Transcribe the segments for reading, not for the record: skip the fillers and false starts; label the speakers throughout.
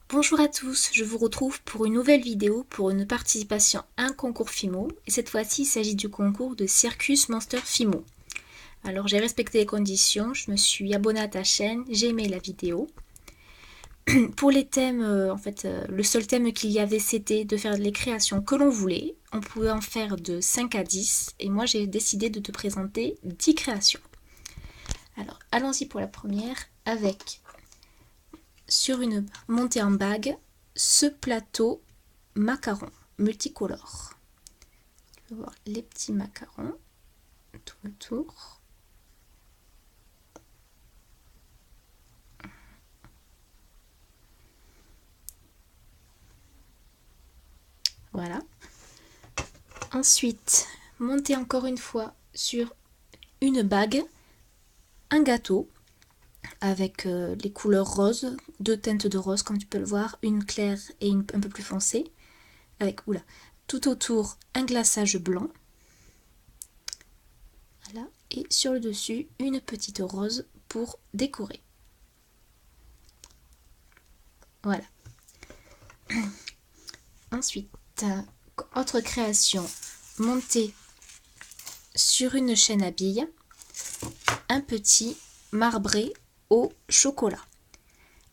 Speaker 1: Bonjour à tous, je vous retrouve pour une nouvelle vidéo pour une participation à un concours FIMO. Et cette fois-ci, il s'agit du concours de Circus Monster FIMO. Alors j'ai respecté les conditions, je me suis abonnée à ta chaîne, j'ai aimé la vidéo. Pour les thèmes, le seul thème qu'il y avait, c'était de faire les créations que l'on voulait. On pouvait en faire de 5 à 10 et moi j'ai décidé de te présenter 10 créations. Alors allons-y pour la première avec, sur une montée en bague, ce plateau macarons multicolores. Tu vas voir les petits macarons tout autour. Voilà. Ensuite, monter encore une fois sur une bague, un gâteau avec les couleurs roses, deux teintes de rose comme tu peux le voir, une claire et une un peu plus foncée, avec tout autour un glaçage blanc. Voilà. Et sur le dessus, une petite rose pour décorer. Voilà. Ensuite, autre création, monter sur une chaîne à billes, un petit marbré au chocolat,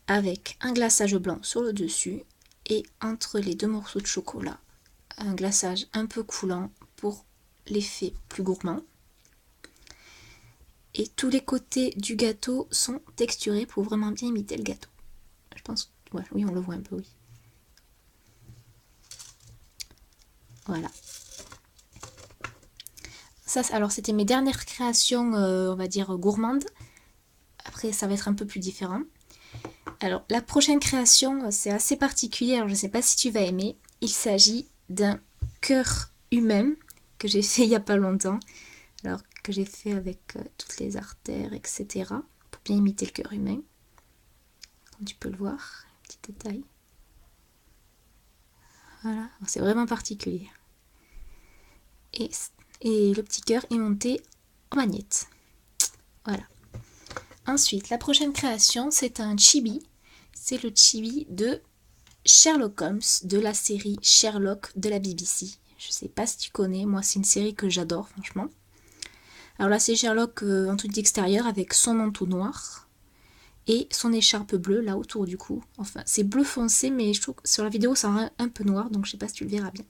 Speaker 1: avec un glaçage blanc sur le dessus et entre les deux morceaux de chocolat, un glaçage un peu coulant pour l'effet plus gourmand. Et tous les côtés du gâteau sont texturés pour vraiment bien imiter le gâteau. Je pense, ouais, oui, on le voit un peu, oui. Voilà. Ça, alors c'était mes dernières créations, on va dire gourmandes. Après, ça va être un peu plus différent. Alors, la prochaine création, c'est assez particulier, alors je ne sais pas si tu vas aimer. Il s'agit d'un cœur humain que j'ai fait il n'y a pas longtemps. Alors, que j'ai fait avec toutes les artères, etc. Pour bien imiter le cœur humain. Comme tu peux le voir, petit détail. Voilà, c'est vraiment particulier. Et le petit cœur est monté en magnète. Voilà. Ensuite, la prochaine création, c'est un chibi. C'est le chibi de Sherlock Holmes, de la série Sherlock de la BBC. Je sais pas si tu connais, moi c'est une série que j'adore franchement. Alors là c'est Sherlock en tenue d'extérieur avec son manteau noir et son écharpe bleue là autour du cou. Enfin c'est bleu foncé mais je trouve que sur la vidéo ça rend un peu noir donc je sais pas si tu le verras bien.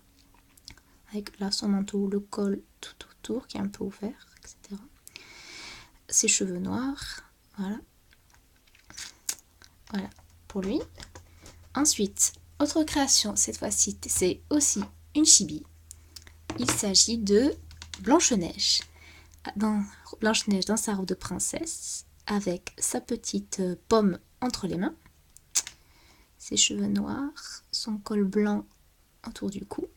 Speaker 1: Avec là son manteau, le col tout autour qui est un peu ouvert, etc. Ses cheveux noirs, voilà. Voilà pour lui. Ensuite, autre création, cette fois-ci, c'est aussi une chibi. Il s'agit de Blanche-Neige. Blanche-Neige dans sa robe de princesse, avec sa petite pomme entre les mains, ses cheveux noirs, son col blanc autour du cou,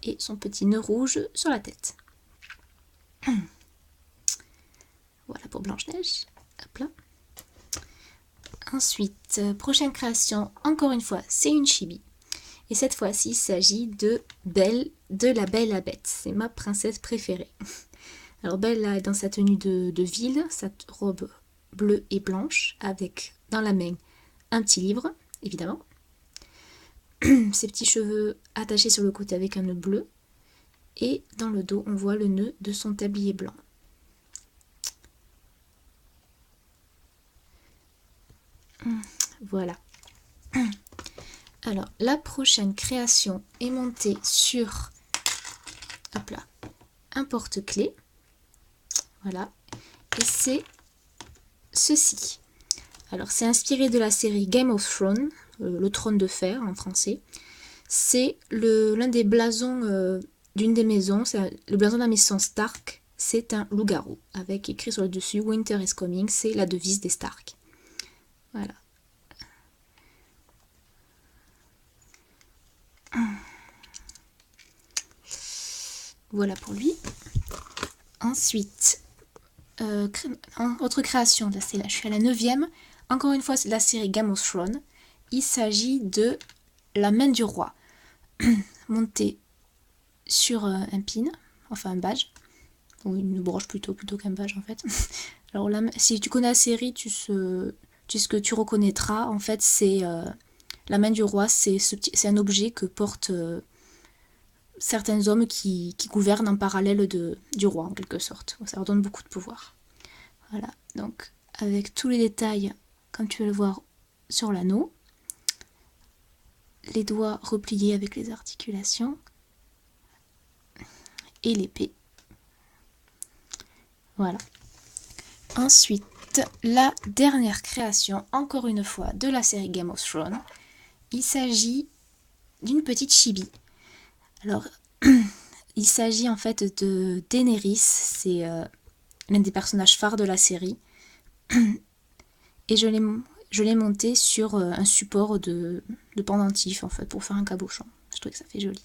Speaker 1: et son petit nœud rouge sur la tête. Voilà pour Blanche-Neige. Hop là. Ensuite, prochaine création, encore une fois, c'est une chibi. Et cette fois-ci, il s'agit de Belle, de la Belle et la Bête. C'est ma princesse préférée. Alors Belle là, est dans sa tenue de ville, sa robe bleue et blanche, avec dans la main un petit livre, évidemment. Ses petits cheveux attachés sur le côté avec un nœud bleu. Et dans le dos, on voit le nœud de son tablier blanc. Voilà. Alors, la prochaine création est montée sur hop là, un porte-clés. Voilà. Et c'est ceci. Alors, c'est inspiré de la série Game of Thrones, le trône de fer en français. C'est l'un des blasons d'une des maisons, c'est le blason de la maison Stark. C'est un loup-garou avec écrit sur le dessus Winter is coming, c'est la devise des Stark. Voilà. Voilà pour lui. Ensuite, autre création, là, je suis à la 9e. Encore une fois, c'est la série Game of Thrones. Il s'agit de la main du roi, montée sur un pin, enfin un badge, ou une broche plutôt qu'un badge en fait. Alors là, si tu connais la série, tu sais ce que tu reconnaîtras. En fait, c'est La main du roi, c'est un objet que portent certains hommes qui gouvernent en parallèle du roi, en quelque sorte. Ça leur donne beaucoup de pouvoir. Voilà, donc avec tous les détails, comme tu peux le voir sur l'anneau, les doigts repliés avec les articulations, et l'épée. Voilà. Ensuite, la dernière création, encore une fois, de la série Game of Thrones. Il s'agit d'une petite chibi. Alors, il s'agit en fait de Daenerys, c'est l'un des personnages phares de la série. Et je l'ai monté sur un support de pendentif, en fait, pour faire un cabochon. Je trouve que ça fait joli.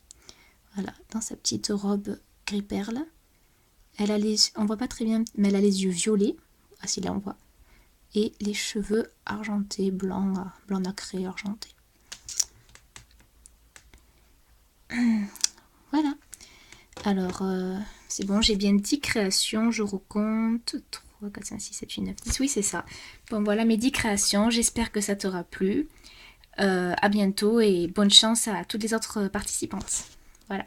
Speaker 1: Voilà, dans sa petite robe gris perle. Elle a on voit pas très bien, mais elle a les yeux violets. Ah si, là on voit. Et les cheveux argentés, blanc nacré, argenté. Voilà. Alors, c'est bon, j'ai bien 10 créations. Je recompte 3, 4, 5, 6, 7, 8, 9, 10. Oui, c'est ça. Bon, voilà mes 10 créations. J'espère que ça t'aura plu. À bientôt et bonne chance à toutes les autres participantes. Voilà.